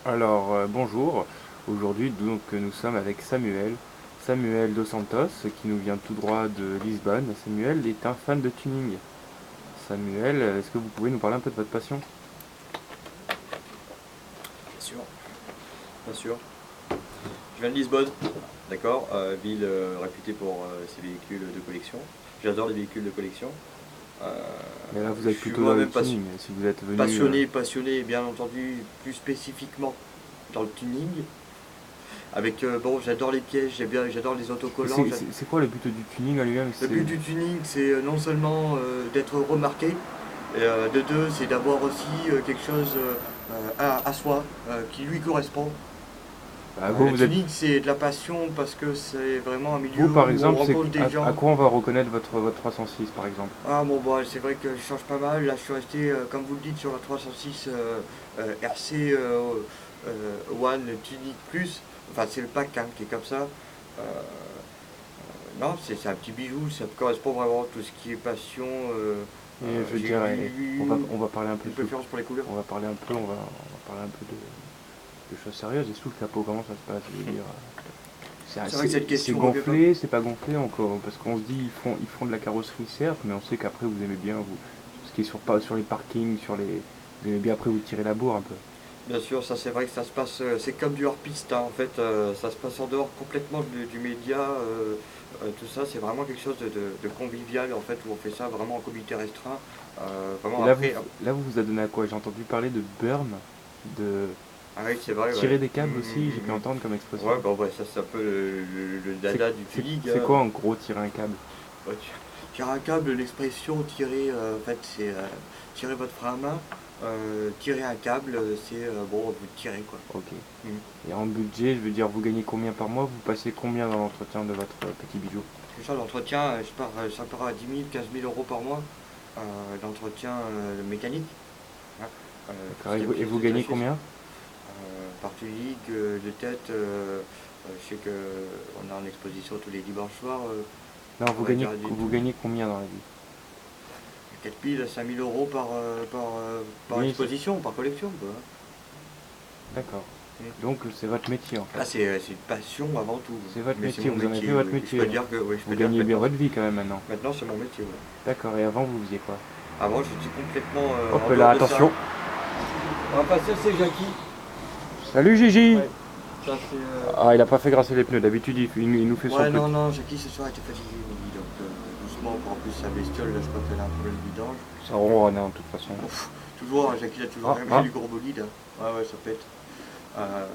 Bonjour. Aujourd'hui, donc, nous sommes avec Samuel Dos Santos, qui nous vient tout droit de Lisbonne. Samuel est un fan de tuning. Samuel, est-ce que vous pouvez nous parler un peu de votre passion? Bien sûr, bien sûr. Je viens de Lisbonne, d'accord, ville réputée pour ses véhicules de collection. J'adore les véhicules de collection. Euh, Mais là, vous je êtes suis plutôt dans le moi-même tuning. Si vous êtes venu, passionné, bien entendu, plus spécifiquement dans le tuning. Avec, bon, j'adore les pièges, j'adore les autocollants. c'est quoi le but du tuning en lui-même? Le but du tuning, c'est non seulement d'être remarqué, et, de deux, c'est d'avoir aussi quelque chose à soi qui lui correspond. Le Vous êtes, tuning, c'est de la passion parce que c'est vraiment un milieu vous par où on exemple, rencontre des à gens. quoi on va reconnaître votre 306 par exemple? Ah bon, bah, c'est vrai que je change pas mal. Là, je suis resté, comme vous le dites, sur la 306 RC One Tuning Plus. Enfin, c'est le pack hein, qui est comme ça. Euh, non, c'est un petit bijou. Ça me correspond vraiment à tout ce qui est passion. Et je veux J'ai dire, eu on va parler un peu une préférence pour les couleurs. on va parler un peu de choses sérieuses. Et sous le capot, comment ça se passe? Je veux dire, C'est vrai que cette c'est question revient pas. gonflé, c'est pas gonflé encore, parce qu'on se dit ils font de la carrosserie certes, mais on sait qu'après vous aimez bien vous, ce qui est sur les parkings, vous aimez bien après vous tirer la bourre un peu. Bien sûr, ça c'est vrai que ça se passe, c'est comme du hors-piste, hein, en fait, ça se passe en dehors complètement du média, tout ça, c'est vraiment quelque chose de convivial, en fait, où on fait ça vraiment en comité restreint, Et vraiment après, là vous vous a donné à quoi? J'ai entendu parler de burn, de ah oui, c'est vrai, ouais. tirer des câbles aussi, j'ai pu entendre comme expression. Ouais, bah ouais, ça c'est un peu le C'est dada du tuning, c'est hein. quoi en gros tirer un câble? Ouais, tirer un câble, l'expression tirer, en fait, c'est tirer votre frein à main, tirer un câble, c'est, bon, vous tirez, quoi. Ok. Mm. Et en budget, je veux dire, vous gagnez combien par mois? Vous passez combien dans l'entretien de votre petit bijou? C'est ça, l'entretien, ça part à 10 000, 15 000 euros par mois. D'entretien mécanique, hein, tout D'accord. ce qui est Et pièces vous gagnez détachées. combien? Partie ligue, de tête, je sais qu'on est en exposition tous les dimanches soirs, Non, on va dire vous gagnez combien dans la vie? 4 000 à 5 000 euros par Oui, exposition, par collection, quoi. d'accord. Mm. Donc c'est votre métier en fait. Là, c'est une passion avant tout. C'est votre Mais c'est métier, mon vous en avez fait métier, votre oui. Je peux métier. dire que, oui, je Vous peux dire que gagnez bien votre vie quand même maintenant. maintenant c'est mon métier, oui. D'accord, et avant vous faisiez quoi? Avant, j'étais complètement Hop en là, dehors de ça. attention. On va passer, c'est Jackie. Salut Gigi. Ouais, ça c'est. Ah, il a pas fait grasser les pneus, d'habitude il nous fait son Ouais, petit. non, non, Jackie ce soir était fatigué, il m'a dit, donc doucement, en plus sa bestiole, là, je crois qu'elle a un problème de vidange. Ça ronronne hein, de toute façon. Ouf, toujours, hein, Jackie a toujours Ah, aimé ah. du gros bolide, hein. Ouais, ouais, ça pète. Euh,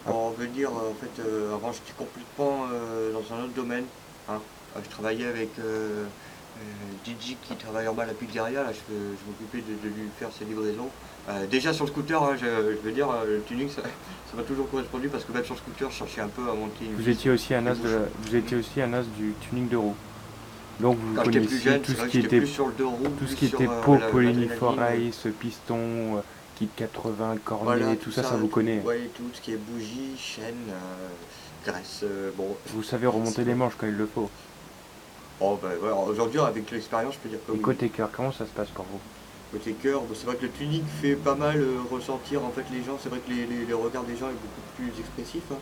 pour en revenir, en fait, avant j'étais complètement dans un autre domaine, hein. Je travaillais avec Gigi qui travaille en bas à la pizzeria, là, je m'occupais de lui faire ses livraisons. Déjà sur le scooter, hein, je veux dire, le tuning, ça m'a toujours correspondu parce que même sur le scooter, je cherchais un peu à monter une Vous vis étiez aussi un des as bouchons. vous étiez aussi un as du tuning de roue. Donc vous Quand j'étais plus connaissiez jeune, c'est vrai que j'étais plus sur le deux roues, tout ce plus qui sur était pot, l'adrénaline. polyniforace, piston, kit 80, Voilà, cornet, tout tout ça, ça, ça vous connaît. ouais, tout ce qui est bougie, chaîne, graisse, bon, Vous savez remonter c'est les vrai. manches quand il le faut. Oh, ben, ouais, aujourd'hui, avec l'expérience, je peux dire que Et oui. côté cœur, comment ça se passe pour vous? Côté cœur, bon, c'est vrai que le tuning fait pas mal ressentir en fait les gens. C'est vrai que les regards des gens est beaucoup plus expressif, hein.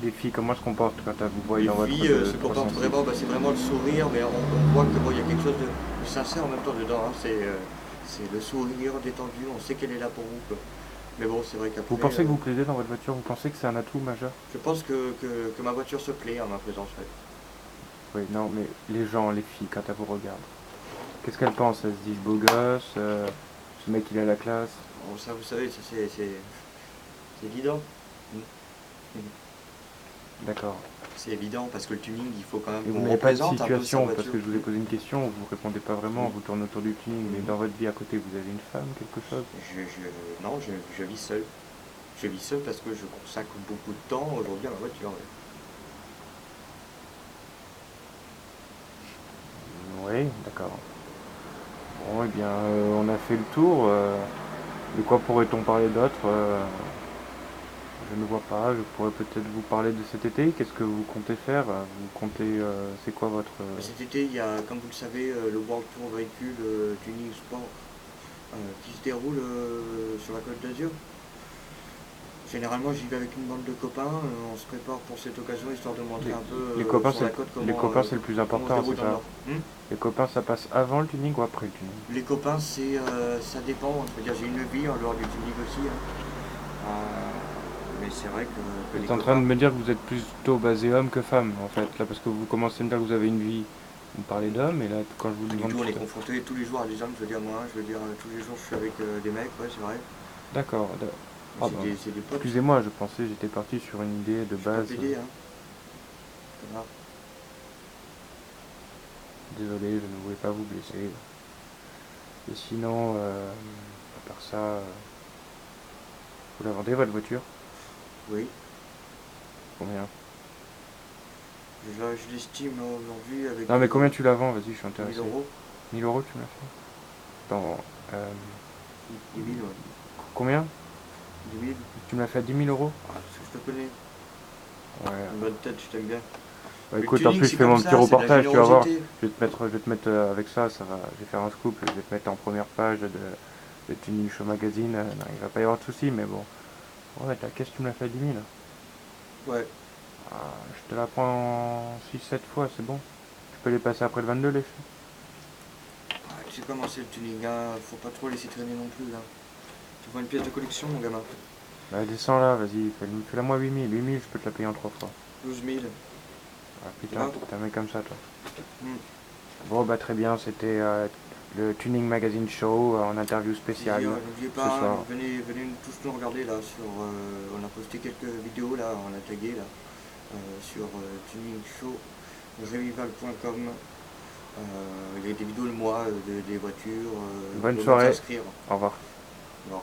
Et les filles, comment se comportent quand elles vous voient Les dans votre filles se comportent 306? vraiment, bah, c'est vraiment le sourire, mais on voit que bon, il y a quelque chose de sincère en même temps dedans, hein. C'est le sourire détendu, on sait qu'elle est là pour vous, quoi. Mais bon, c'est vrai Vous qu'après, pensez que vous plaisez dans votre voiture? Vous pensez que c'est un atout majeur? je pense que ma voiture se plaît en ma présence, ouais. Oui, non, mais les gens, les filles, quand elles vous regardent, qu'est-ce qu'elles pensent? Elles se disent beau gosse, ce mec il a la classe. Bon, ça, vous savez, ça, c'est évident. Mm. Mm. D'accord. C'est évident parce que le tuning, il faut quand même Et vous qu'on n'avez pas de représente un peu sa situation, parce voiture. que je vous ai posé une question, vous répondez pas vraiment, Mm. vous tournez autour du tuning, mais Mm. dans votre vie à côté, vous avez une femme, quelque chose? Non, je vis seul. Je vis seul parce que je consacre beaucoup de temps aujourd'hui à ma voiture, ouais. Oui, d'accord. Bon, eh bien, on a fait le tour. De quoi pourrait-on parler d'autre? Je ne vois pas. Je pourrais peut-être vous parler de cet été. Qu'est-ce que vous comptez faire? Vous comptez, c'est quoi votre... Cet été, il y a, comme vous le savez, le World Tour véhicule tuning sport qui se déroule sur la Côte d'Azur. Généralement, j'y vais avec une bande de copains. On se prépare pour cette occasion, histoire de montrer Les, un peu les copains, sur la côte les copains, c'est le plus comment on se important, débrouille c'est dans le ça? Nord. Les copains, ça passe avant le tuning ou après le tuning? Les copains, ça dépend. C'est-à-dire, j'ai une vie en dehors du tuning aussi, hein. Mais c'est vrai que Vous les êtes en train de copains, me dire que vous êtes plutôt basé homme que femme, en fait, là, parce que vous commencez à me dire que vous avez une vie, vous parlez d'homme, et là, quand je vous pas du demande tout, on est tout à... confronté tous les jours à des hommes. Je veux dire, moi, tous les jours, je suis avec des mecs, ouais, c'est vrai. D'accord. Mais Ah ben, c'est des potes. excusez-moi, je pensais, j'étais parti sur une idée de Je suis pas base. pédé, hein. Voilà. Désolé, je ne voulais pas vous blesser. Et sinon, à part ça, vous la vendez votre voiture? Oui. Combien? Je l'estime aujourd'hui avec Non, mais combien tu la vends? Vas-y, je suis 1000 intéressé. euros. 1000 euros, tu me l'as fait? Attends, 10 000, ouais. combien? 10 000. Tu me l'as fait à 10 000 euros? Ah, parce que je te connais. Ouais. Une bonne tête, je t'aime bien. Bah, Le écoute, en tuning, plus, je c'est fais comme mon petit ça, c'est de la reportage, tu vas voir. générosité. Je vais te mettre avec ça, je vais faire un scoop, je vais te mettre en première page de Tuning Show Magazine. Non, il va pas y avoir de soucis, mais bon. Ouais, ta caisse, tu me l'as fait à 10 000. Ouais. Ah, je te la prends 6-7 fois, c'est bon. Tu peux les passer après le 22, les filles. Ah, tu sais comment c'est le tuning, hein. Faut pas trop laisser traîner non plus, là. Tu vois une pièce de collection, mon gamin. Bah, descends là, vas-y, fais-la moi 8 000. 8 000, je peux te la payer en 3 fois. 12 000. Ah Ça putain, va? t'es un mec comme ça, toi. Hmm. Bon, bah très bien, c'était le Tuning Magazine Show en interview spéciale N'oubliez ce pas, hein, soir. venez tous nous regarder là sur. On a posté quelques vidéos là, on a tagué là sur tuningshow.revival.com. Il y a des vidéos de moi, des voitures. Vous Bonne pouvez vous soirée, inscrire. au revoir. Bon.